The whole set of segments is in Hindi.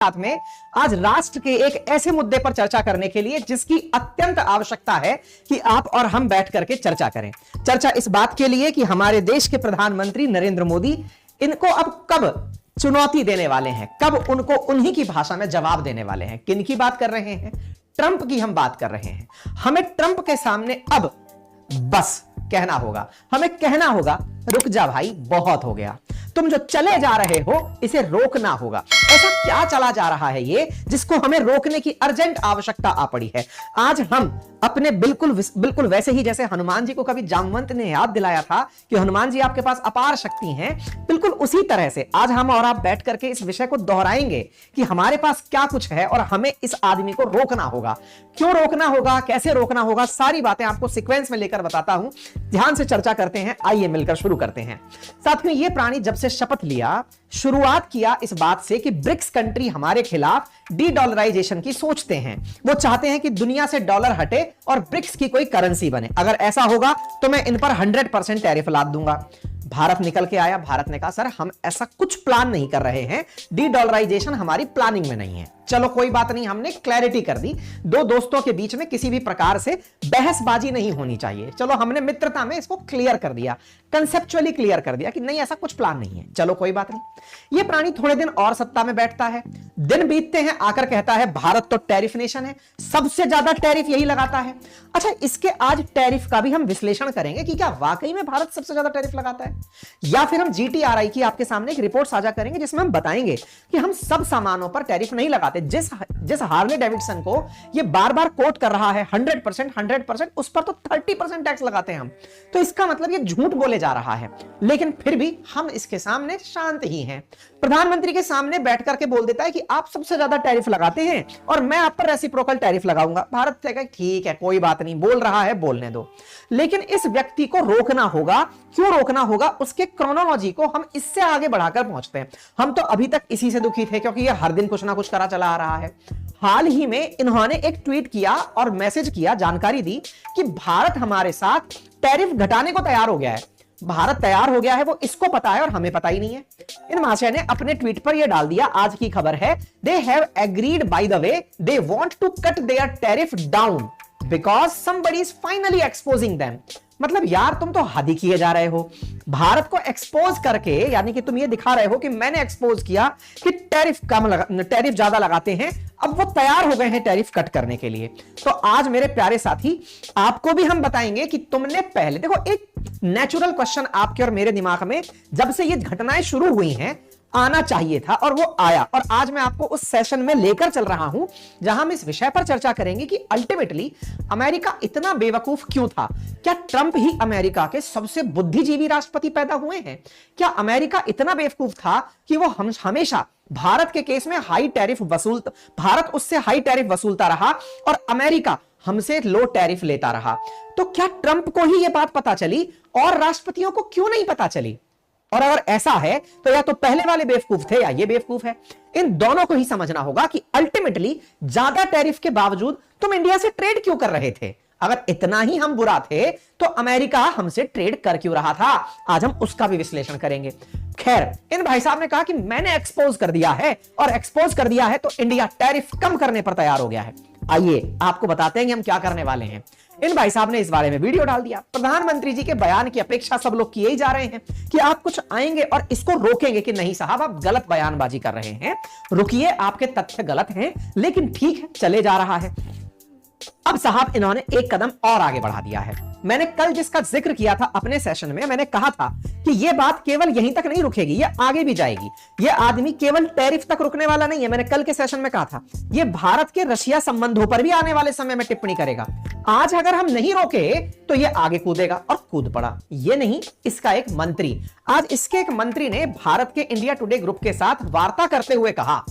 साथ में आज राष्ट्र के एक ऐसे मुद्दे पर चर्चा करने के लिए जिसकी अत्यंत आवश्यकता है कि आप और हम बैठ करके चर्चा करें। चर्चा इस बात के लिए कि हमारे देश के प्रधानमंत्री नरेंद्र मोदी इनको अब कब चुनौती देने वाले हैं, कब उनको उन्हीं की भाषा में जवाब देने वाले हैं। किन की बात कर रहे हैं? ट्रंप की हम बात कर रहे हैं। हमें ट्रंप के सामने अब बस कहना होगा, हमें कहना होगा रुक जा भाई, बहुत हो गया, तुम जो चले जा रहे हो इसे रोकना होगा। ऐसा क्या चला जा रहा है ये जिसको हमें रोकने की अर्जेंट आवश्यकता आ पड़ी है। आज हम अपने बिल्कुल वैसे ही जैसे हनुमान जी को कभी जामवंत ने याद दिलाया था कि हनुमान जी आपके पास अपार शक्ति हैं, बिल्कुल उसी तरह से आज हम और आप बैठ करके इस विषय को दोहराएंगे कि हमारे पास क्या कुछ है और हमें इस आदमी को रोकना होगा। क्यों रोकना होगा, कैसे रोकना होगा, सारी बातें आपको सीक्वेंस में लेकर बताता हूं। ध्यान से चर्चा करते हैं, आइए मिलकर शुरू करते हैं। साथियों, ये प्राणी जब से शपथ लिया, शुरुआत किया इस बात से कि ब्रिक्स कंट्री हमारे खिलाफ डी डॉलराइजेशन की सोचते हैं। वो चाहते हैं कि दुनिया से डॉलर हटे और ब्रिक्स की कोई करेंसी बने। अगर ऐसा होगा तो मैं इन पर 100% टैरिफ लाद दूंगा। भारत निकल के आया, भारत ने कहा सर हम ऐसा कुछ प्लान नहीं कर रहे हैं, डी डॉलराइजेशन हमारी प्लानिंग में नहीं है। चलो कोई बात नहीं, हमने क्लैरिटी कर दी। दो दोस्तों के बीच में किसी भी प्रकार से बहसबाजी नहीं होनी चाहिए। चलो हमने मित्रता में इसको क्लियर कर दिया, कंसेप्चुअली क्लियर कर दिया कि नहीं ऐसा कुछ प्लान नहीं है। चलो कोई बात नहीं। ये प्राणी थोड़े दिन और सत्ता में बैठता है, दिन बीतते हैं, आकर कहता है भारत तो टैरिफ नेशन है, सबसे ज्यादा टैरिफ यही लगाता है। अच्छा, इसके आज टैरिफ का भी हम विश्लेषण करेंगे कि क्या वाकई में भारत सबसे ज्यादा टैरिफ लगाता है, या फिर हम जीटीआरआई की आपके सामने एक रिपोर्ट साझा करेंगे जिसमें हम बताएंगे कि हम सब सामानों पर टैरिफ नहीं लगाते। जिस हार्ले डेविडसन को ये बार बार कोट कर रहा है 100%, उस पर तो 30% टैक्स लगाते हैं हम। तो इसका मतलब ये झूठ बोले जा रहा है, लेकिन फिर भी हम इसके सामने शांत ही हैं। प्रधानमंत्री के सामने बैठ करके बोल देता है कि आप सबसे ज्यादा टैरिफ लगाते हैं और मैं आप पर रेसिप्रोकल टैरिफ लगाऊंगा। भारत कहेगा ठीक है, कोई बात नहीं, बोल रहा है बोलने दो। लेकिन इस व्यक्ति को रोकना होगा। क्यों रोकना होगा, उसके क्रोनोलॉजी को हम इससे आगे बढ़ाकर पहुंचते हैं। हम तो अभी तक इसी से दुखी थे क्योंकि ये हर दिन कुछ ना कुछ करा चला आ रहा है। हाल ही में इन्होंने एक ट्वीट किया और मैसेज किया, जानकारी दी कि भारत हमारे साथ टैरिफ घटाने को तैयार हो गया है। भारत तैयार हो गया है, वो इसको पता है और हमें पता ही नहीं है। इन महाशय ने अपने ट्वीट पर यह डाल दिया, आज की खबर है, they have agreed by the way, they want to cut their tariff down because somebody is finally exposing them. मतलब यार तुम तो हद ही किए जा रहे हो। भारत को एक्सपोज करके, यानी कि तुम ये दिखा रहे हो कि मैंने एक्सपोज किया कि टैरिफ ज्यादा लगाते हैं, अब वो तैयार हो गए हैं टैरिफ कट करने के लिए। तो आज मेरे प्यारे साथी, आपको भी हम बताएंगे कि तुमने पहले देखो, एक नेचुरल क्वेश्चन आपके और मेरे दिमाग में जब से ये घटनाएं शुरू हुई हैं आना चाहिए था और वो आया। और आज मैं आपको उस सेशन में लेकर चल रहा हूं जहां हम इस विषय पर चर्चा करेंगे कि अल्टीमेटली अमेरिका इतना बेवकूफ क्यों था। क्या ट्रंप ही अमेरिका के सबसे बुद्धिजीवी राष्ट्रपति पैदा हुए हैं? क्या अमेरिका इतना बेवकूफ था कि वो हमेशा भारत के केस में भारत उससे हाई टैरिफ वसूलता रहा और अमेरिका हमसे लो टैरिफ लेता रहा? तो क्या ट्रंप को ही यह बात पता चली और राष्ट्रपतियों को क्यों नहीं पता चली? और अगर ऐसा है तो या तो पहले वाले बेवकूफ थे या ये बेवकूफ है। इन दोनों को ही समझना होगा कि अल्टीमेटली ज्यादा टैरिफ के बावजूद तुम इंडिया से ट्रेड क्यों कर रहे थे। अगर इतना ही हम बुरा थे तो अमेरिका हमसे ट्रेड कर क्यों रहा था? आज हम उसका भी विश्लेषण करेंगे। खैर, इन भाई साहब ने कहा कि मैंने एक्सपोज कर दिया है, और एक्सपोज कर दिया है तो इंडिया टैरिफ कम करने पर तैयार हो गया है। आइए आपको बताते हैं कि हम क्या करने वाले हैं। इन भाई साहब ने इस बारे में वीडियो डाल दिया। प्रधानमंत्री जी के बयान की अपेक्षा सब लोग किए ही जा रहे हैं कि आप कुछ आएंगे और इसको रोकेंगे कि नहीं साहब आप गलत बयानबाजी कर रहे हैं, रुकिए, आपके तथ्य गलत हैं, लेकिन ठीक है, चले जा रहा है। अब साहब इन्होंने एक कदम और आगे बढ़ा दिया है। मैंने कल जिसका जिक्र किया था अपने सेशन में, मैंने कहा था कि यह बात केवल यहीं तक नहीं रुकेगी, यह आगे भी जाएगी। यह आदमी केवल टैरिफ तक रुकने वाला नहीं है। मैंने कल के सेशन में कहा था यह भारत के रशिया संबंधों पर भी आने वाले समय में टिप्पणी करेगा। आज अगर हम नहीं रोके तो यह आगे कूदेगा, और कूद पड़ा। यह नहीं, इसका एक मंत्री, आज इसके एक मंत्री ने भारत के इंडिया टुडे ग्रुप के साथ वार्ता करते हुए कहा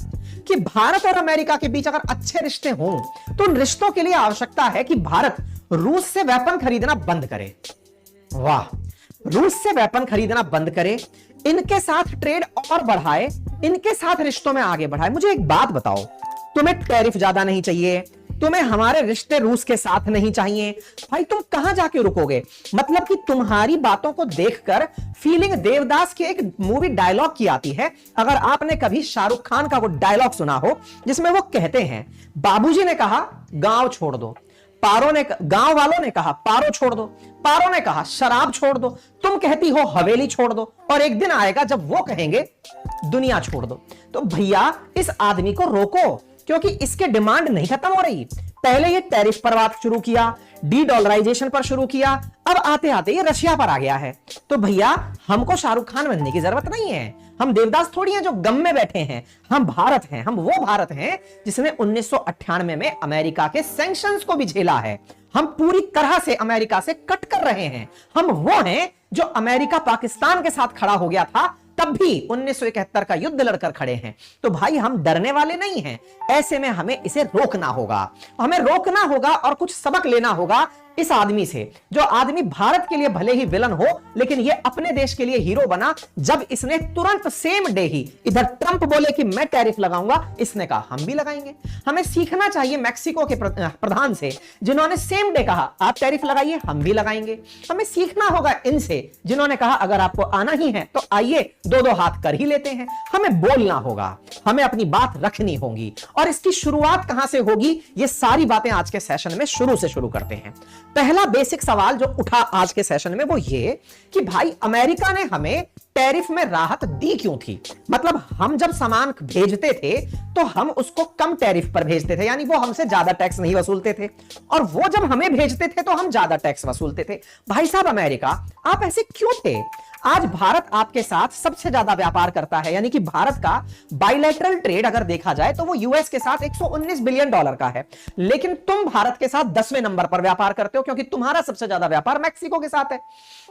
कि भारत और अमेरिका के बीच अगर अच्छे रिश्ते हों तो उन रिश्तों के लिए आवश्यकता है कि भारत रूस से वेपन खरीदना बंद करे। वाह, रूस से वेपन खरीदना बंद करे, इनके साथ ट्रेड और बढ़ाए, इनके साथ रिश्तों में आगे बढ़ाए। मुझे एक बात बताओ, तुम्हें टैरिफ ज्यादा नहीं चाहिए, तुम्हें हमारे रिश्ते रूस के साथ नहीं चाहिए। भाई तुम कहां जाके रुकोगे? मतलब कि तुम्हारी बातों को देखकर फीलिंग देवदास की एक मूवी डायलॉग की आती है। अगर आपने कभी शाहरुख खान का वो डायलॉग सुना हो जिसमें वो कहते हैं, बाबूजी ने कहा गांव छोड़ दो, गांव वालों ने कहा पारो छोड़ दो, पारो ने कहा शराब छोड़ दो, तुम कहती हो हवेली छोड़ दो, और एक दिन आएगा जब वो कहेंगे दुनिया छोड़ दो। तो भैया इस आदमी को रोको, क्योंकि इसके डिमांड नहीं खत्म हो रही। पहले ये टैरिफ पर बात शुरू किया, डी डॉलराइजेशन पर शुरू किया, अब आते आते ये रशिया पर आ गया है। तो भैया हमको शाहरुख खान बनने की जरूरत नहीं है। हम देवदास थोड़ी हैं जो गम में बैठे हैं। हम भारत हैं, हम वो भारत हैं जिसने 1998 में अमेरिका के सैंक्शंस को भी झेला है। हम पूरी तरह से अमेरिका से कट कर रहे हैं। हम वो हैं जो अमेरिका पाकिस्तान के साथ खड़ा हो गया था, तब भी 1971 का युद्ध लड़कर खड़े हैं। तो भाई हम डरने वाले नहीं हैं। ऐसे में हमें इसे रोकना होगा, हमें रोकना होगा और कुछ सबक लेना होगा इस आदमी से, जो आदमी भारत के लिए भले ही विलन हो लेकिन ये अपने देश के लिए हीरो बना। जब इसने तुरंत सेम डे ही इधर ट्रंप बोले कि मैं टैरिफ लगाऊंगा, इसने कहा हम भी लगाएंगे। हमें सीखना चाहिए मैक्सिको के प्रधान से, जिन्होंने सेम डे कहा आप टैरिफ लगाइए हम भी लगाएंगे। हमें सीखना होगा इनसे, जिन्होंने कहा अगर आपको आना ही है तो आइए, दो दो हाथ कर ही लेते हैं। हमें बोलना होगा, हमें अपनी बात रखनी होगी, और इसकी शुरुआत कहां से होगी, ये सारी बातें आज के सेशन में शुरू से शुरू करते हैं। पहला बेसिक सवाल जो उठा आज के सेशन में वो ये कि भाई अमेरिका ने हमें टैरिफ में राहत दी क्यों थी? मतलब हम जब सामान भेजते थे तो हम उसको कम टैरिफ पर भेजते थे, यानी वो हमसे ज्यादा टैक्स नहीं वसूलते थे, और वो जब हमें भेजते थे तो हम ज्यादा टैक्स वसूलते थे। भाई साहब अमेरिका आप ऐसे क्यों थे? आज भारत आपके साथ सबसे ज्यादा व्यापार करता है, यानी कि भारत का बायलैटरल ट्रेड अगर देखा जाए तो वो यूएस के साथ 119 बिलियन डॉलर का है, लेकिन तुम भारत के साथ 10वें नंबर पर व्यापार करते हो, क्योंकि तुम्हारा सबसे ज्यादा व्यापार मैक्सिको के साथ है।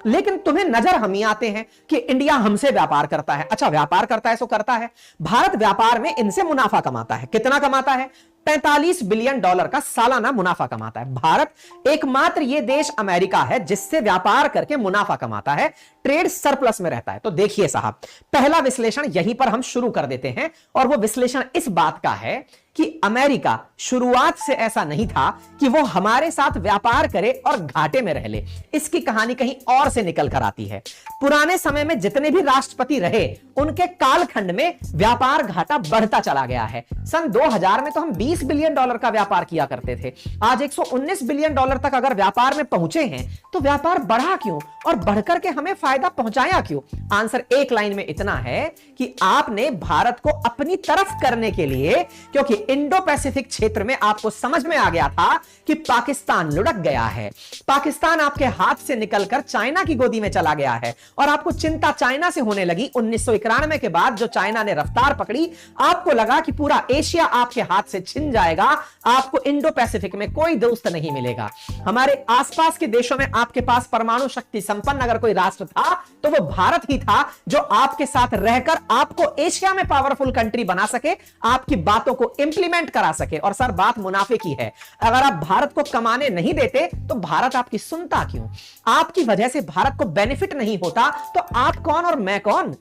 लेकिन तुम्हें नजर हम ही आते हैं कि इंडिया हमसे व्यापार करता है। अच्छा व्यापार करता है सो करता है, भारत व्यापार में इनसे मुनाफा कमाता है। कितना कमाता है? 45 बिलियन डॉलर का सालाना मुनाफा कमाता है। भारत एकमात्र ये देश अमेरिका है जिससे व्यापार करके मुनाफा कमाता है, ट्रेड सरप्लस में रहता है। तो देखिए साहब, पहला विश्लेषण यहीं पर हम शुरू कर देते हैं, और वो विश्लेषण इस बात का है कि अमेरिका शुरुआत से ऐसा नहीं था कि वो हमारे साथ व्यापार करे और घाटे में रह ले। इसकी कहानी कहीं और से निकल कर आती है। पुराने समय में जितने भी राष्ट्रपति रहे उनके कालखंड में व्यापार घाटा बढ़ता चला गया है। सन 2000 में तो हम 20 बिलियन डॉलर का व्यापार किया करते थे, आज 119 बिलियन डॉलर तक अगर व्यापार में पहुंचे हैं तो व्यापार बढ़ा क्यों और बढ़कर के हमें फायदा पहुंचाया क्यों? आंसर एक लाइन में इतना है कि आपने भारत को अपनी तरफ करने के लिए, क्योंकि इंडो पैसिफिक क्षेत्र में आपको समझ में आ गया था कि पाकिस्तान लुढ़क गया है, पाकिस्तान आपके हाथ से निकलकर चाइना की गोदी में चला गया है, और आपको चिंता चाइना से होने लगी। 1991 के बाद जो चाइना ने रफ्तार पकड़ी, आपको लगा कि पूरा एशिया आपके हाथ से छिन जाएगा, आपको इंडो पैसिफिक में कोई दोस्त नहीं मिलेगा। हमारे आसपास के देशों में आपके पास परमाणु शक्ति संपन्न अगर कोई राष्ट्र था तो वो भारत ही था, जो आपके साथ रहकर आपको एशिया में पावरफुल कंट्री बना सके, आपकी बातों को इंप्लीमेंट करा सके। और सर बात मुनाफे की है, अगर आप भारत को कमाने नहीं देते तो भारत आपकी सुनता क्यों? आपकी वजह से भारत को बेनिफिट नहीं होता तो आप कौन और मैं कौन?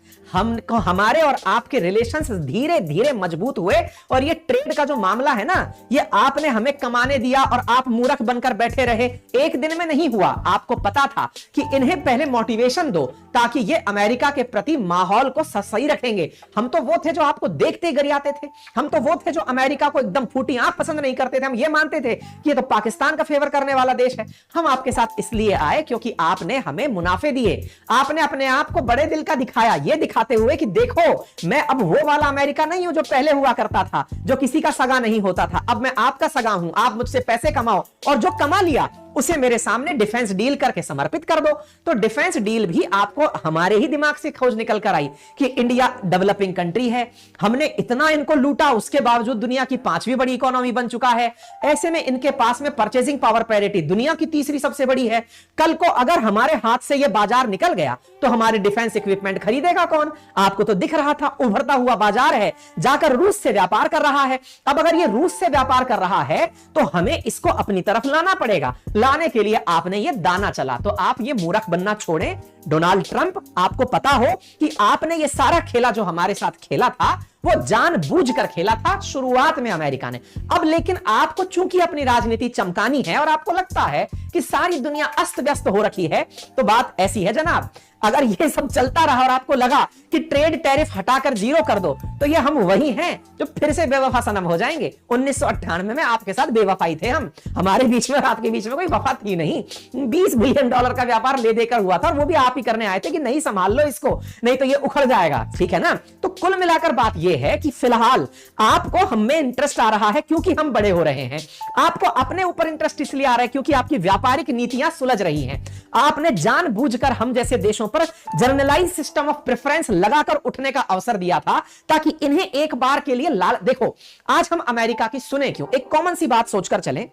हमारे और आपके रिलेशंस धीरे धीरे मजबूत हुए, और ये ट्रेड का जो मामला है ना, ये आपने हमें कमाने दिया और आप मूर्ख बनकर बैठे रहे। एक दिन में नहीं हुआ, आपको पता था कि इन्हें पहले मोटिवेशन दो ताकि ये अमेरिका के प्रति माहौल को सही रखेंगे। हम तो वो थे जो आपको देखते ही गरियाते थे, हम तो वो थे जो अमेरिका को एकदम फूटी आंख पसंद नहीं करते थे। हम ये मानते थे कि ये तो पाकिस्तान का फेवर करने वाला देश है। हम आपके साथ इसलिए आए क्योंकि आपने हमें मुनाफे दिए, आपने अपने आप को बड़े दिल का दिखाया, ये दिखाते हुए कि देखो मैं अब वो वाला अमेरिका नहीं हूं जो पहले हुआ करता था, जो किसी का सगा नहीं होता था। अब मैं आपका सगा हूं, आप मुझसे पैसे कमाओ, और जो कमा लिया उसे मेरे सामने डिफेंस डील करके समर्पित कर दो। तो डिफेंस डील भी आपको हमारे ही दिमाग से खोज निकल कर आई कि इंडिया डेवलपिंग कंट्री है, हमने इतना इनको लूटा, उसके बावजूद दुनिया की 5वीं बड़ी इकोनॉमी बन चुका है। ऐसे में इनके पास में परचेजिंग पावर पैरिटी दुनिया की 3री सबसे बड़ी है। कल को अगर हमारे हाथ से यह बाजार निकल गया तो हमारे डिफेंस इक्विपमेंट खरीदेगा कौन? आपको तो दिख रहा था उभरता हुआ बाजार है, जाकर रूस से व्यापार कर रहा है। अब अगर यह रूस से व्यापार कर रहा है तो हमें इसको अपनी तरफ लाना पड़ेगा। लाने के लिए आपने ये दाना चला, तो आप ये मूर्ख बनना छोड़ें, डोनाल्ड ट्रंप, आपको पता हो कि आपने ये सारा खेला जो हमारे साथ खेला था वो जानबूझकर खेला था शुरुआत में अमेरिका ने। अब लेकिन आपको चूंकि अपनी राजनीति चमकानी है और आपको लगता है कि सारी दुनिया अस्त व्यस्त हो रखी है, तो बात ऐसी है जनाब, अगर ये सब चलता रहा और आपको लगा कि ट्रेड टैरिफ हटाकर जीरो कर दो, तो ये हम वही हैं जो फिर से बेवफा सनम हो जाएंगे। 1998 में आपके साथ बेवफाई थे हम, हमारे बीच में और आपके बीच में कोई वफा थी नहीं। $20 बिलियन का व्यापार ले देकर हुआ था और वो भी आप ही करने आए थे कि नहीं संभाल लो इसको, नहीं तो ये उखड़ जाएगा, ठीक है ना। तो कुल मिलाकर बात ये है कि फिलहाल आपको हमें इंटरेस्ट आ रहा है क्योंकि हम बड़े हो रहे हैं, आपको अपने ऊपर इंटरेस्ट इसलिए आ रहा है क्योंकि आपकी व्यापारिक नीतियां सुलझ रही हैं। आपने जानबूझकर हम जैसे देशों पर जर्नलाइज सिस्टम ऑफ प्रेफरेंस लगाकर उठने का अवसर दिया था ताकि इन्हें एक बार के लिए लाल देखो। आज हम अमेरिका की सुने क्यों, एक कॉमन सी बात सोचकर चलें।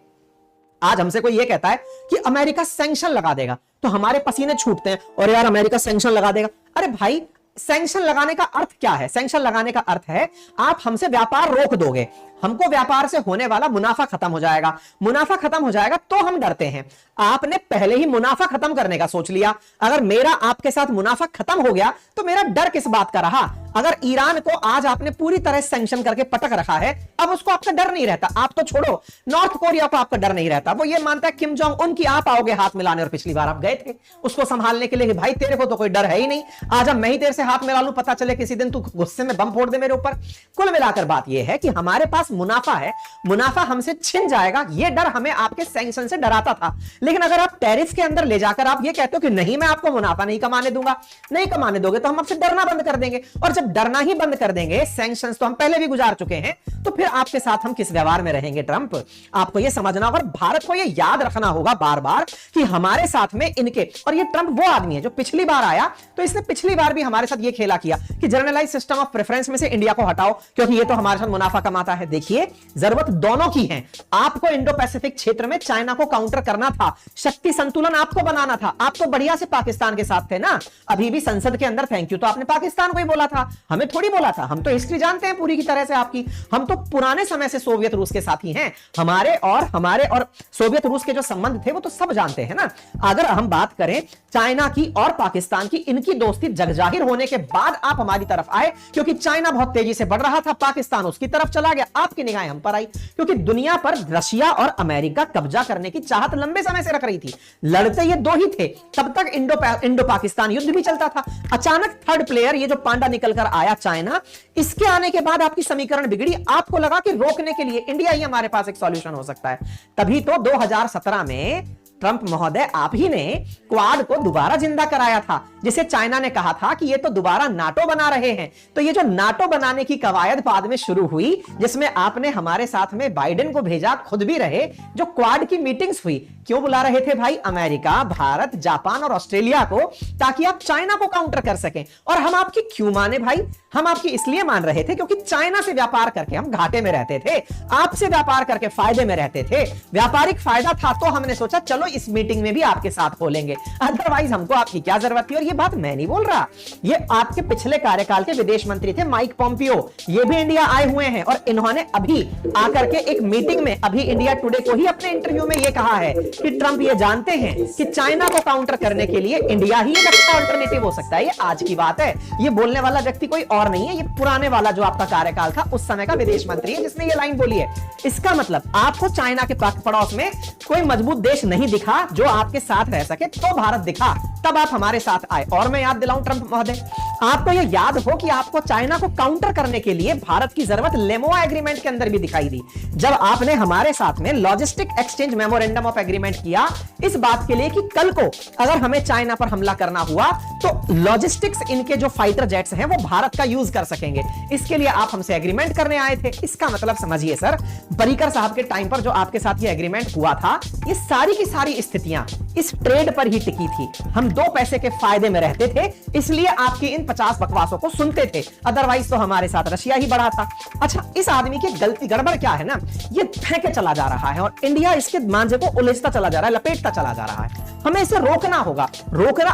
आज हमसे कोई ये कहता है कि अमेरिका सैंक्शन लगा देगा तो हमारे पसीने छूटते हैं, और यार अमेरिका सैंक्शन लगा देगा। अरे भाई, सैंक्शन लगाने का अर्थ क्या है? सैंक्शन लगाने का अर्थ है आप हमसे व्यापार रोक दोगे, हमको व्यापार से होने वाला मुनाफा खत्म हो जाएगा, मुनाफा खत्म हो जाएगा तो हम डरते हैं। आपने पहले ही मुनाफा खत्म करने का सोच लिया। अगर मेरा आपके साथ मुनाफा खत्म हो गया तो मेरा डर किस बात का रहा? अगर ईरान को आज आपने पूरी तरह सैंक्शन करके पटक रखा है, अब उसको आपका डर नहीं रहता। आप तो छोड़ो, नॉर्थ कोरिया को आपका डर नहीं रहता, वो ये मानता है किम जोंग उन की आप आओगे हाथ मिलाने, और पिछली बार आप गए थे उसको संभालने के लिए कि भाई तेरे को तो कोई डर है ही नहीं, आज अब मैं ही तेरे से हाथ मिला लूं, पता चले किसी दिन तू गुस्से में बम फोड़ दे मेरे ऊपर। कुल मिलाकर बात यह है कि हमारे पास मुनाफा है, मुनाफा हमसे छिन जाएगा, यह डर हमें आपके सैंक्शन से डराता था। लेकिन अगर आप टैरिफ के अंदर ले जाकर आप ये कहते हो कि नहीं मैं आपको मुनाफा नहीं कमाने दूंगा, नहीं कमाने दोगे तो हम आपसे डरना बंद कर देंगे, और जब डरना ही बंद कर देंगे, सैंक्शंस तो हम पहले भी गुजार चुके हैं, तो फिर आपके साथ हम किस व्यवहार में रहेंगे ट्रंप? आपको यह समझना होगा, भारत को यह याद रखना होगा बार बार कि हमारे साथ में इनके, और ये ट्रंप वो आदमी है जो पिछली बार आया तो इसने पिछली बार भी हमारे साथ ये खेला किया कि जर्नलाइज सिस्टम ऑफ प्रेफरेंस में से इंडिया को हटाओ क्योंकि ये तो हमारे साथ मुनाफा कमाता है। देखिए, जरूरत दोनों की है। आपको इंडो पैसिफिक क्षेत्र में चाइना को काउंटर करना था, शक्ति संतुलन आपको बनाना था, आप तो बढ़िया से पाकिस्तान के साथ थे ना, अभी भी संसद के अंदर थैंक यू तो आपने पाकिस्तान को ही बोला था, हमें थोड़ी बोला था। हम तो हिस्ट्री जानते हैं पूरी की तरह से आपकी, हम तो पुराने समय से सोवियत रूस के साथी हैं, हमारे और सोवियत रूस के जो संबंध थे वो तो सब जानते हैं ना। अगर हम बात करें चाइना की और पाकिस्तान की, इनकी दोस्ती जगजाहिर होने के बाद आप हमारी तरफ आए क्योंकि चाइना बहुत तेजी से बढ़ रहा था, पाकिस्तान उसकी तरफ चला गया, आपकी निगाहें हम पर आई क्योंकि दुनिया पर रशिया और अमेरिका कब्जा करने की चाहत लंबे समय से रख रही थी। लड़ते ये दो ही थे, तब तक इंडो पाकिस्तान युद्ध भी चलता था। अचानक थर्ड प्लेयर ये जो पांडा निकलकर आया चाइना, इसके आने के बाद आपकी समीकरण बिगड़ी, आपको लगा कि रोकने के लिए इंडिया ही हमारे पास एक सॉल्यूशन हो सकता है। तभी तो 2017 में ट्रंप महोदय आप ही ने क्वाड को दोबारा जिंदा कराया था, जिसे चाइना ने कहा था कि ये तो दोबारा नाटो बना रहे हैं। तो ये जो नाटो बनाने की कवायद बाद में शुरू हुई, जिसमें आपने हमारे साथ में बाइडेन को भेजा, खुद भी रहे, जो क्वाड की मीटिंग्स हुई, क्यों बुला रहे थे भाई? अमेरिका, भारत, जापान और ऑस्ट्रेलिया को, ताकि आप चाइना को काउंटर कर सकें। और हम आपकी क्यों माने भाई? हम आपकी इसलिए मान रहे थे क्योंकि चाइना से व्यापार करके हम घाटे में रहते थे, आपसे व्यापार करके फायदे में रहते थे, व्यापारिक फायदा था, तो हमने सोचा चलो इस मीटिंग में भी आपके साथ बोलेंगे, अदरवाइज हमको आपकी क्या जरूरत थी। और ये बात मैं नहीं बोल रहा, ये आपके पिछले कार्यकाल के विदेश मंत्री थे माइक पॉम्पियो, ये भी इंडिया आए हुए हैं और इन्होंने अभी आकर के एक मीटिंग में, अभी इंडिया टुडे को ही अपने इंटरव्यू में ये कहा है कि ट्रंप ये जानते हैं कि चाइना को काउंटर करने के लिए इंडिया ही एक अच्छा अल्टरनेटिव हो सकता है। ये आज की बात है, ये बोलने वाला व्यक्ति कोई और नहीं है, ये पुराने वाला जो आपका कार्यकाल था उस समय का विदेश मंत्री है जिसने ये लाइन बोली है। इसका मतलब आपको चाइना के पड़ोस में कोई मजबूत देश नहीं दिखा जो आपके साथ रह सके, तो भारत दिखा, तब आप हमारे साथ आए। और मैं याद दिलाऊं ट्रंप महोदय, आपको यह याद हो कि आपको चाइना को काउंटर करने के लिए भारत की जरूरत लेमोआ एग्रीमेंट के अंदर भी दिखाई दी, जब आपने हमारे साथ में logistic exchange memorandum of agreement किया इस बात के लिए कि कल को अगर हमें चाइना पर हमला करना हुआ तो लॉजिस्टिक्स, इनके जो फाइटर जेट्स हैं वो भारत का यूज कर सकेंगे। इसके लिए आप हमसे एग्रीमेंट करने आए थे। इसका मतलब समझिए सर, पर्रिकर साहब के टाइम पर जो आपके साथ ये एग्रीमेंट हुआ था, ये सारी की सारी स्थितियां इस ट्रेड पर ही टिकी थी। हम 2 पैसे के फायदे में रहते थे, इसलिए आपकी इन 50 बकवासों को सुनते थे, अदरवाइज तो हमारे साथ रशिया ही बड़ा था। अच्छा, इस आदमी की गलती गड़बड़ क्या है ना, ये फेंके चला जा रहा है और इंडिया इसके मांझे को उलझता चला जा रहा है, लपेटता चला जा रहा है। हमें इसे रोकना होगा।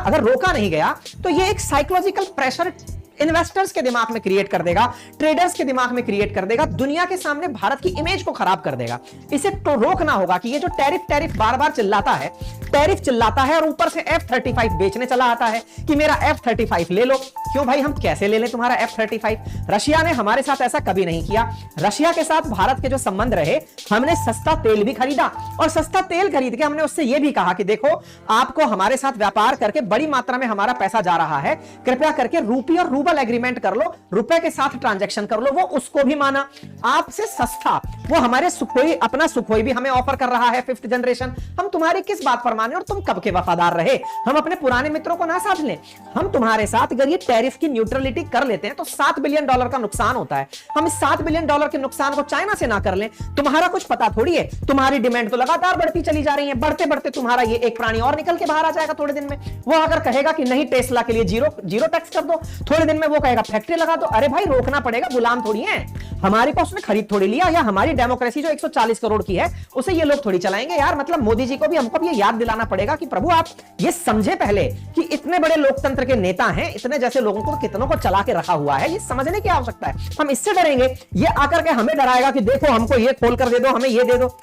अगर रोका नहीं गया तो ये एक साइकोलॉजिकल प्रेशर इन्वेस्टर्स के दिमाग में क्रिएट कर देगा, ट्रेडर्स के दिमाग में क्रिएट कर देगा, दुनिया के सामने भारत की इमेज को खराब कर देगा। इसे तो रोकना होगा कि ये जो टैरिफ टैरिफ बार बार चिल्लाता है, टैरिफ चिल्लाता है और ऊपर से F-35 बेचने चला आता है कि मेरा F-35 ले लो। क्यों भाई, हम कैसे ले लें तुम्हारा F-35? रशिया ने हमारे साथ ऐसा कभी नहीं किया। रशिया के साथ भारत के जो संबंध रहे, हमने सस्ता तेल भी खरीदा और सस्ता तेल खरीद के हमने उससे यह भी कहा कि देखो, आपको हमारे साथ व्यापार करके बड़ी मात्रा में हमारा पैसा जा रहा है, कृपया करके रूपी और रूबल एग्रीमेंट कर लो, रुपए के साथ ट्रांजैक्शन कर लो। वो उसको भी माना, आपसे सस्ता वो हमारे सुखोई, अपना सुखोई भी हमें ऑफर कर रहा है 5th जनरेशन। हम तुम्हारी किस बात पर माने और तुम कब के वफादार रहे? हम अपने पुराने मित्रों को ना साथ लें। हम तुम्हारे साथ अगर ये टैरिफ की न्यूट्रलिटी कर लेते हैं तो $7 बिलियन का नुकसान होता है। हम इस $7 बिलियन के नुकसान को चाइना से ना कर लें, तुम्हारा कुछ पता थोड़ी है। तुम्हारी डिमांड तो लगातार बढ़ती चली जा रही है, बढ़ते बढ़ते तुम्हारा ये एक प्राणी और निकल के बाहर आ जाएगा थोड़े दिन में। वो अगर कहेगा कि नहीं टेस्ला के लिए जीरो टैक्स कर दो, थोड़े दिन में वो कहेगा फैक्ट्री लगा दो। अरे भाई, रोकना पड़ेगा, गुलाम थोड़ी है हमारे को, उसने खरीद थोड़ी लिया। या हमारी डेमोक्रेसी जो 140 करोड़ की है उसे ये लोग थोड़ी चलाएंगे यार। मतलब मोदी जी को भी हमको भी ये याद दिलाना पड़ेगा कि प्रभु आप ये समझे पहले कि इतने बड़े लोकतंत्र के नेता हैं, इतने जैसे लोगों को कितनों को चला के रखा हुआ है, ये समझने की आवश्यकता है। हम इससे डरेंगे, ये आकर के हमें डराएगा कि देखो हमको ये खोल कर दे दो, हमें ये दे दो।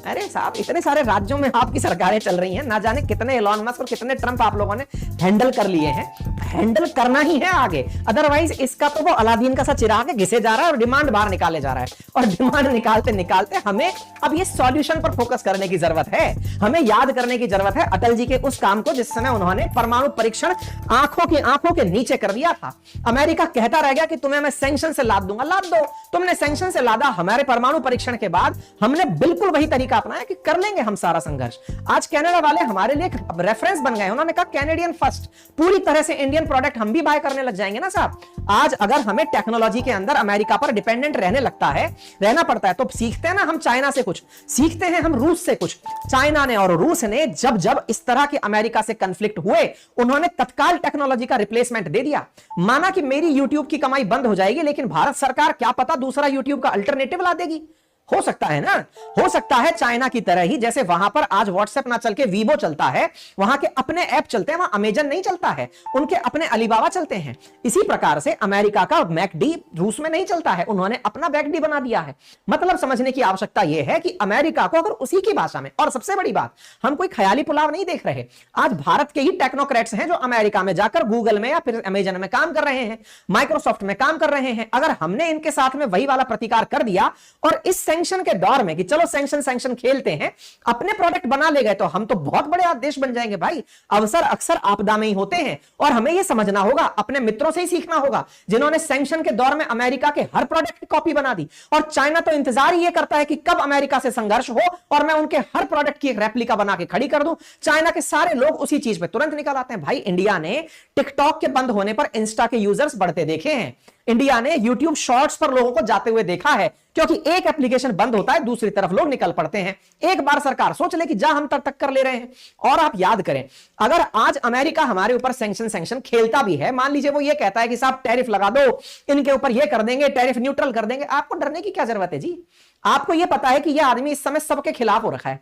अरे साहब, इतने सारे राज्यों में आपकी सरकारें चल रही हैं, ना जाने कितने एलॉन मस्क और कितने ट्रंप आप लोगों ने हैंडल कर लिए हैं। हैंडल करना ही है आगे, अदरवाइज इसका तो वो अलादीन का सा चिराग घिसे जा रहा है और डिमांड बाहर निकाले जा रहा है। और डिमांड निकालते निकालते हमें अब ये सॉल्यूशन पर फोकस करने की जरूरत है। हमें याद करने की जरूरत है अटल जी के उस काम को जिस समय उन्होंने परमाणु परीक्षण आंखों के नीचे कर दिया था। अमेरिका कहता रह गया कि तुम्हें मैं सैंक्शन से लाद दूंगा, लाद दो। तुमने सैंक्शन से लादा, हमारे परमाणु परीक्षण के बाद हमने बिल्कुल वही तरीका अपनाया कि कर लेंगे हम सारा संघर्ष। आज कनाडा वाले हमारे लिए रेफरेंस बन गए। उन्होंने कहा कैनेडियन फर्स्ट, पूरी तरह से इंडियन प्रोडक्ट हम भी बाय करने लग जाएंगे ना साहब। आज अगर हमें टेक्नोलॉजी के अंदर अमेरिका पर डिपेंडेंट रहना पड़ता है तो सीखते हैं ना हम चाइना से कुछ, सीखते हैं हम रूस से कुछ। चाइना ने और रूस ने जब जब इस तरह के अमेरिका से कंफ्लिक्ट हुए, उन्होंने तत्काल टेक्नोलॉजी का रिप्लेसमेंट दे दिया। माना कि मेरी यूट्यूब की कमाई बंद हो जाएगी, लेकिन भारत सरकार क्या पता दूसरा यूट्यूब का अल्टरनेटिव ला देगी। हो सकता है ना, हो सकता है चाइना की तरह ही, जैसे वहां पर आज व्हाट्सएप ना चल के वीवो चलता है, वहां के अपने ऐप चलते हैं, वहां अमेजन नहीं चलता है, उनके अपने अलीबाबा चलते हैं। इसी प्रकार से अमेरिका का मैकडी रूस में नहीं चलता है, उन्होंने अपना मैकडी बना दिया है। मतलब समझने की आवश्यकता यह है कि अमेरिका को अगर उसी की भाषा में, और सबसे बड़ी बात, हम कोई ख्याली पुलाव नहीं देख रहे। आज भारत के ही टेक्नोक्रेट्स हैं जो अमेरिका में जाकर गूगल में या फिर अमेजन में काम कर रहे हैं, माइक्रोसॉफ्ट में काम कर रहे हैं। अगर हमने इनके साथ में वही वाला प्रतिकार कर दिया और इस सैंक्शन के दौर में कि चलो सैंक्शन खेलते हैं, अपने प्रोडक्ट बना ले गए, तो हम तो बहुत बड़े देश बन जाएंगे भाई। अवसर अक्सर आपदा में ही होते हैं और हमें यह समझना होगा, अपने मित्रों से ही सीखना होगा जिन्होंने सैंक्शन के दौर में अमेरिका के हर प्रोडक्ट की कॉपी बना दी। और चाइना तो इंतजार ही ये करता है कि कब अमेरिका से संघर्ष हो और मैं उनके हर प्रोडक्ट की एक रेप्लिका बना के खड़ी कर दूं। चाइना के सारे लोग उसी चीज पे तुरंत निकल आते हैं। भाई, इंडिया ने टिकटॉक के बंद होने पर इंस्टा के यूजर्स बढ़ते देखे हैं, इंडिया ने यूट्यूब शॉर्ट्स पर लोगों को जाते हुए देखा है, क्योंकि एक एप्लीकेशन बंद होता है, दूसरी तरफ लोग निकल पड़ते हैं। एक बार सरकार सोच ले कि जा हम तक कर ले रहे हैं। और आप याद करें, अगर आज अमेरिका हमारे ऊपर सैंक्शन खेलता भी है, मान लीजिए वो ये कहता है कि साहब टैरिफ लगा दो, इनके ऊपर ये कर देंगे, टैरिफ न्यूट्रल कर देंगे, आपको डरने की क्या जरूरत है जी? आपको यह पता है कि यह आदमी इस समय सबके खिलाफ हो रखा है।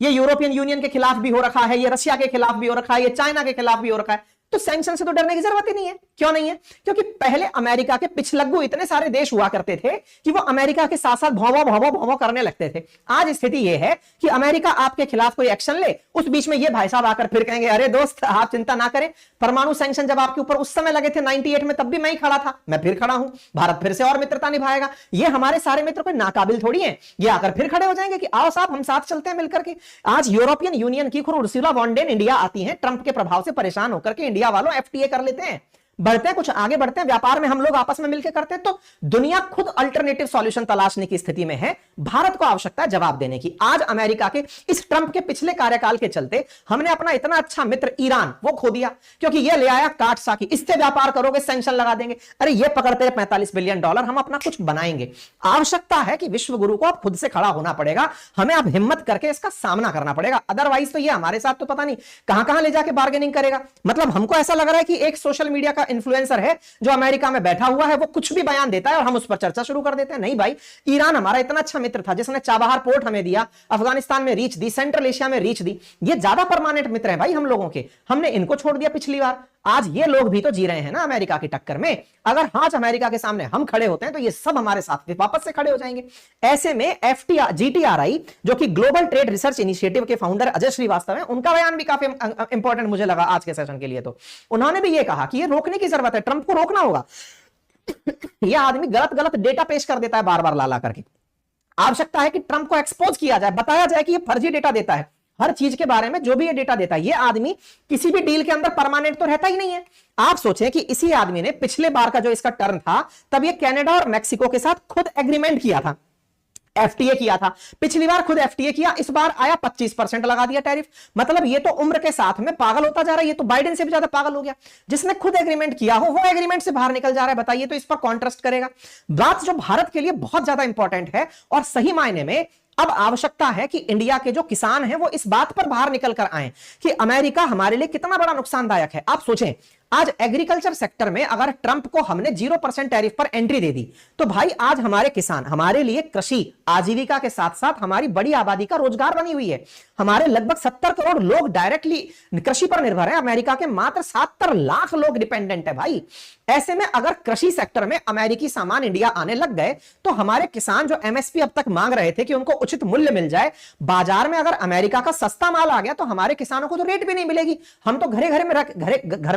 ये यूरोपियन यूनियन के खिलाफ भी हो रखा है, ये रशिया के खिलाफ भी हो रखा है, ये चाइना के खिलाफ भी हो रखा है। तो सैंक्शन से तो डरने की जरूरत ही नहीं है। क्यों नहीं है? क्योंकि पहले अमेरिका के पिछलग्गू इतने सारे देश हुआ करते थे कि वो अमेरिका के साथ साथ भौं करने लगते थे। आज स्थिति यह है कि अमेरिका आपके खिलाफ कोई एक्शन ले, उस बीच में ये भाई साहब आकर फिर कहेंगे अरे दोस्त आप चिंता ना करें, परमाणु सैंक्शन जब आपके ऊपर उस समय लगे थे 98 में, तब भी मैं ही खड़ा था, मैं फिर खड़ा हूं, भारत फिर से और मित्रता निभाएगा। ये हमारे सारे मित्र कोई नाकाबिल थोड़ी है, ये आकर फिर खड़े हो जाएंगे कि आओ साहब हम साथ चलते हैं मिलकर के। आज यूरोपियन यूनियन की उर्सुला वॉन डेर इंडिया आती है, ट्रंप के प्रभाव से परेशान होकर के इंडिया वालों एफटीए कर लेते हैं, बढ़ते हैं, कुछ आगे बढ़ते हैं, व्यापार में हम लोग आपस में मिलकर करते हैं। तो दुनिया खुद अल्टरनेटिव सॉल्यूशन तलाशने की स्थिति में है, भारत को आवश्यकता है जवाब देने की। आज अमेरिका के इस ट्रंप के पिछले कार्यकाल के चलते हमने अपना इतना अच्छा मित्र ईरान वो खो दिया, क्योंकि ये ले आया काट साकी, इससे व्यापार करोगे सैंक्शन लगा देंगे, अरे ये पकड़ते हैं $45 बिलियन, हम अपना कुछ बनाएंगे। आवश्यकता है कि विश्व गुरु को अब खुद से खड़ा होना पड़ेगा, हमें अब हिम्मत करके इसका सामना करना पड़ेगा। अदरवाइज तो ये हमारे साथ तो पता नहीं कहां कहां ले जाके बार्गेनिंग करेगा। मतलब हमको ऐसा लग रहा है कि एक सोशल मीडिया का इन्फ्लुएंसर है जो अमेरिका में बैठा हुआ है, वो कुछ भी बयान देता है और हम उस पर चर्चा शुरू कर देते हैं। नहीं भाई, ईरान हमारा इतना अच्छा मित्र था जिसने चाबहार पोर्ट हमें दिया, अफगानिस्तान में रीच दी, सेंट्रल एशिया में रीच दी, ये ज्यादा परमानेंट मित्र हैं भाई हम लोगों के, हमने इनको छोड़ दिया पिछली बार। आज ये लोग भी तो जी रहे हैं ना अमेरिका की टक्कर में। अगर आज अमेरिका के सामने हम खड़े होते हैं तो ये सब हमारे साथ वापस से खड़े हो जाएंगे। ऐसे में GTRI जो कि ग्लोबल ट्रेड रिसर्च इनिशिएटिव के फाउंडर अजय श्रीवास्तव हैं, उनका बयान भी काफी इंपॉर्टेंट मुझे लगा आज के सेशन के लिए। तो उन्होंने भी ये कहा कि ये रोकने की जरूरत है, ट्रंप को रोकना होगा। ये आदमी गलत गलत डेटा पेश कर देता है बार बार ला करके। आवश्यकता है कि ट्रंप को एक्सपोज किया जाए, बताया जाए कि ये फर्जी डेटा देता है हर चीज के बारे में, जो भी ये डेटा देता है। ये आदमी किसी भी डील के अंदर परमानेंट तो रहता ही नहीं है। आप सोचें कि इसी आदमी ने पिछले बार का जो इसका टर्न था, तब ये कनाडा और मेक्सिको के साथ खुद एग्रीमेंट किया था, FTA किया था। पिछली बार खुद FTA किया, इस बार आया 25% लगा दिया टैरिफ। मतलब ये तो उम्र के साथ में पागल होता जा रहा है। ये तो बाइडेन से भी ज्यादा पागल हो गया। जिसने खुद एग्रीमेंट किया हो वो एग्रीमेंट से बाहर निकल जा रहा है। बताइए तो इस पर कौन ट्रस्ट करेगा? बात जो भारत के लिए बहुत ज्यादा इंपॉर्टेंट है और सही मायने में अब आवश्यकता है कि इंडिया के जो किसान हैं वो इस बात पर बाहर निकल कर आए कि अमेरिका हमारे लिए कितना बड़ा नुकसानदायक है। आप सोचें, आज एग्रीकल्चर सेक्टर में अगर ट्रंप को हमने 0% टैरिफ पर एंट्री दे दी तो भाई आज हमारे किसान, हमारे लिए कृषि आजीविका के साथ साथ हमारी बड़ी आबादी का रोजगार बनी हुई है। हमारे लगभग 70 करोड़ लोग डायरेक्टली कृषि पर निर्भर है। अमेरिका के मात्र 70 लाख लोग डिपेंडेंट है भाई। ऐसे में अगर कृषि सेक्टर में अमेरिकी सामान इंडिया आने लग गए तो हमारे किसान जो MSP अब तक मांग रहे थे कि उनको उचित मूल्य मिल जाए, बाजार में अगर अमेरिका का सस्ता माल आ गया तो हमारे किसानों को तो रेट भी नहीं मिलेगी। हम तो घर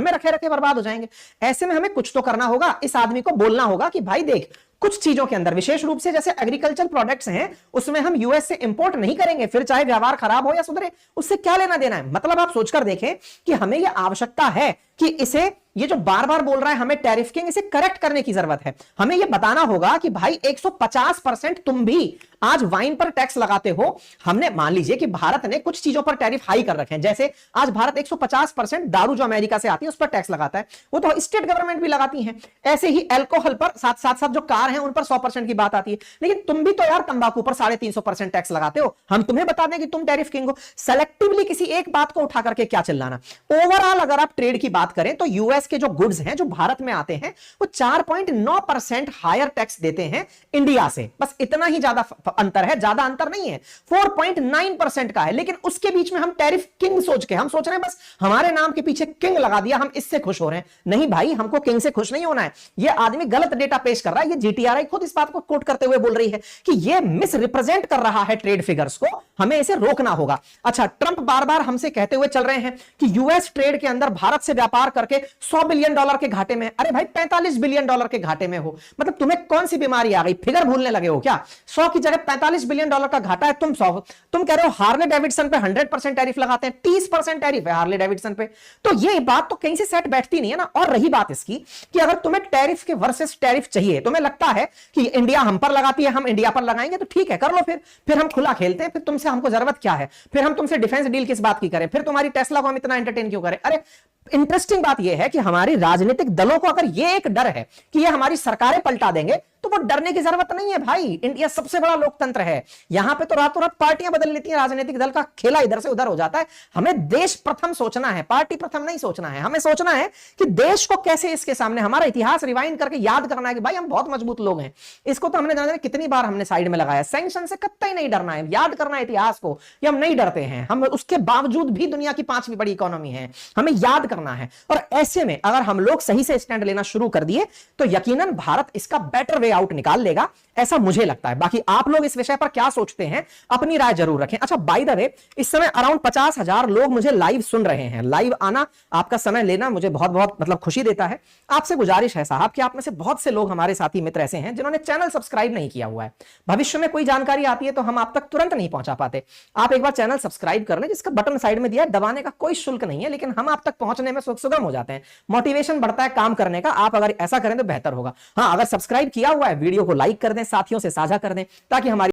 में रखे बर्बाद हो जाएंगे। ऐसे में हमें कुछ तो करना होगा। इस आदमी को बोलना होगा कि भाई देख, कुछ चीजों के अंदर, विशेष रूप से जैसे एग्रीकल्चर प्रोडक्ट्स हैं, उसमें हम यूएस से इंपोर्ट नहीं करेंगे, फिर चाहे व्यवहार खराब हो या सुधरे, उससे क्या लेना देना है। मतलब आप सोचकर देखें कि हमें यह आवश्यकता है कि इसे, ये जो बार बार बोल रहा है हमें टैरिफ किंग, इसे करेक्ट करने की जरूरत है। हमें यह बताना होगा कि भाई 150% तुम भी आज वाइन पर टैक्स लगाते हो। हमने मान लीजिए कि भारत ने कुछ चीजों पर टैरिफ हाई कर रखे हैं, जैसे आज भारत 150% दारू जो अमेरिका से आती है उस पर टैक्स लगाता है, वो तो स्टेट गवर्नमेंट भी लगाती है। ऐसे ही अल्कोहल पर साथ जो कार है उन पर 100% की बात आती है। लेकिन तुम भी तो यार तंबाकू पर 350% टैक्स लगाते हो। हम तुम्हें बता दें कि तुम टैरिफ किंग हो। सेलेक्टिवली किसी एक बात को उठा करके क्या चिल्लाना। ओवरऑल अगर आप ट्रेड की बात करें तो यूएस के जो गुड्स हैं जो भारत में आते हैं वो 4.9% हायर टैक्स देते हैं इंडिया से। बस इतना ही ज्यादा अंतर है, ज्यादा अंतर नहीं है, 4.9% का है। लेकिन उसके बीच में हम टैरिफ किंग सोच रहे हैं बस हमारे नाम के पीछे किंग लगा दिया, हम इससे खुश हो रहे हैं। नहीं भाई, हमको किंग से खुश नहीं होना है। यह आदमी गलत डेटा पेश कर रहा है। ये GTRI खुद इस बात को कोट करते हुए बोल रही है कि यह मिस रिप्रेजेंट कर रहा है ट्रेड फिगर्स को, हमें इसे रोकना होगा। अच्छा, ट्रंप बार बार हमसे कहते हुए चल रहे हैं कि यूएस ट्रेड के अंदर भारत से व्यापार करके $100 बिलियन के घाटे में। अरे भाई, $45 बिलियन के घाटे में हो, मतलब तुम्हें कौन सी बीमारी आ गई? फिगर भूलने लगे हो क्या? 100 की जगह $45 बिलियन का घाटा है, तुम कह रहे हो हार्ले डेविडसन पे 100% टैरिफ लगाते हैं, 30% टैरिफ है हार्ले डेविडसन पे। तो ये बात तो कहीं से सेट बैठती नहीं है ना। और रही बात इसकी कि अगर तुम्हें टैरिफ के वर्सेस टैरिफ चाहिए, तुम्हें लगता है कि इंडिया हम पर लगाती है, हम इंडिया पर लगाएंगे, तो ठीक है, कर लो। फिर हम खुला खेलते हैं। फिर तुमसे हमको जरूरत क्या है? फिर हम तुमसे डिफेंस डील किस बात की करें? फिर तुम्हारी टेस्ला को हम इतना एंटरटेन क्यों करें? अरे इंटरेस्टिंग बात यह है कि हमारी राजनीतिक दलों को अगर यह एक डर है कि ये हमारी सरकारें पलटा देंगे, तो वो डरने की जरूरत नहीं है भाई। इंडिया सबसे बड़ा लोकतंत्र है। यहां पे तो रातों रात पार्टियां बदल लेती हैं, राजनीतिक दल का खेला इधर से उधर हो जाता है। हमें देश प्रथम सोचना है, पार्टी प्रथम नहीं सोचना है। हमें सोचना है कि देश को कैसे इसके सामने, हमारा इतिहास रिवाइंड करके याद करना है कि भाई हम बहुत मजबूत लोग हैं। इसको तो हमने जाने कितनी बार हमने साइड में लगाया। सैंक्शन से कतई नहीं डरना है, याद करना है इतिहास को। ये हम नहीं डरते हैं, हम उसके बावजूद भी दुनिया की 5वीं बड़ी इकोनॉमी है, हमें याद करना है। और ऐसे में अगर हम लोग सही से स्टैंड लेना शुरू कर दिए तो यकीनन भारत इसका बेटर वे आउट निकाल लेगा, ऐसा मुझे लगता है। बाकी आप लोग इस विषय पर क्या सोचते हैं, अपनी राय जरूर रखें। अच्छा, बाय द वे, इस समय अराउंड 50,000 लोग मुझे लाइव सुन रहे हैं। लाइव आना, आपका समय लेना मुझे बहुत बहुत मतलब खुशी देता है। आपसे गुजारिश है साहब कि आप में से बहुत से लोग, हमारे साथी मित्र ऐसे हैं जिन्होंने चैनल सब्सक्राइब नहीं किया हुआ है। भविष्य में कोई जानकारी आती है तो हम आप तक तुरंत नहीं पहुंचा पाते। आप एक बार चैनल सब्सक्राइब कर लें, जिसका बटन साइड में दिया है, दबाने का कोई शुल्क नहीं है, लेकिन हम आप तक पहुंचने में सुगम हो जाते हैं, मोटिवेशन बढ़ता है काम करने का। आप अगर ऐसा करें तो बेहतर होगा। हाँ, अगर सब्सक्राइब किया हुआ है, वीडियो को लाइक कर दें, साथियों से साझा कर दें, ताकि हमारी